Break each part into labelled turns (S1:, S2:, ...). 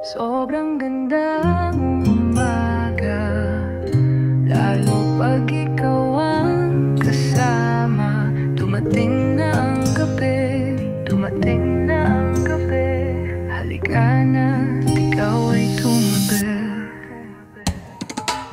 S1: Sobrang ganda ng umaga, lalo pag ikaw ang kasama. Dumating na ang gabi, dumating na ang gabi. Halika na, ikaw ay tumabi.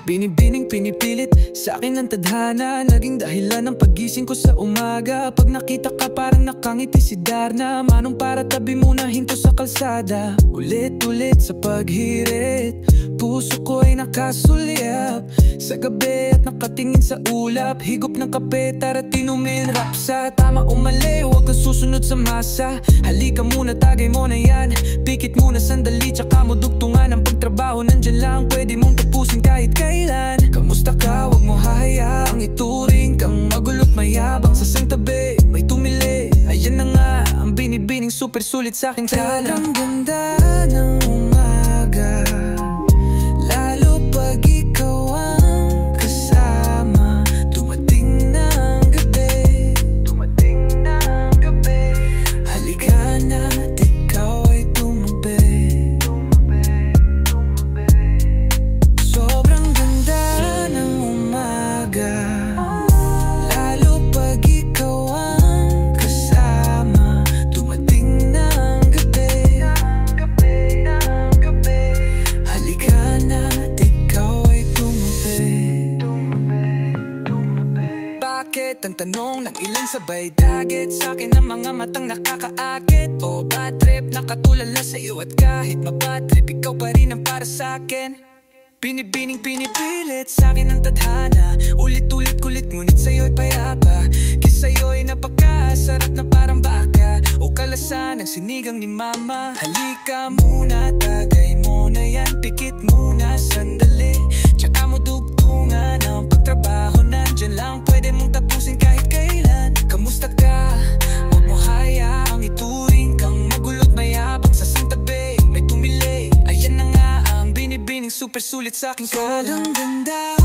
S2: Binibining pinipilit sa akin ang tadhana, naging dahilan ng pagising ko sa umaga. Pag nakita ka parang nakangiti si Darna, manong para tabi muna hinto sa kalsada. Ulit-ulit sa paghirit, puso ko ay nakasulyap sa gabi at nakatingin sa ulap. Higop ng kape, tara tinumil rap sa tama o mali, huwag kang susunod sa masa. Halika muna, tagay mo na yan, pikit muna sandali, tsaka mo dugtungan ang pagtrabaho. Nandyan lang, pwede mong tapusin kahit kailan. Kamusta ka, huwag mo hahayaang ituring kang magulo't mayabang. Sa tabi, may tumili, ayan na nga ang binibining super sulit sa aking tala. Ang ganda ng umaga, lalo pag ikaw ang kasama. Dumating na ang gabi, dumating na ang gabi. Halika na't ikaw ay tumabi, tumabi, tumabi. Sobrang ganda ng umaga, lalo pag ikaw ang kasama. Dumating na ang gabi, gabi, gabi. Halika na't ikaw ay tumabi, tumabi, tumabi. Bakit ang tanong ng ilan sabay dagat? Sa'kin ang mga matang nakakaakit. O bad trip, nakatulala sa'yo at kahit mabad trip, ikaw pa rin ang para sa'kin. Binibining pinipilit sa'kin ang tadhana, ulit-ulit kulit ngunit sa'yo'y payapa. Kiss sa'yo'y napakasarap na parang baka o kalasan ng sinigang ni mama. Halika muna, tagay mo na yan, pikit muna sandali, tsaka mo dugtungan ang pagtrabaho. Nandyan lang, pwede mong tapusin kahit kailan. Kamusta ka? Huwag mo hayaang ituring kang magulo't mayabang. Sa tabi, may tumili, ayan na nga ang binibining super sulit sa aking kalang ganda.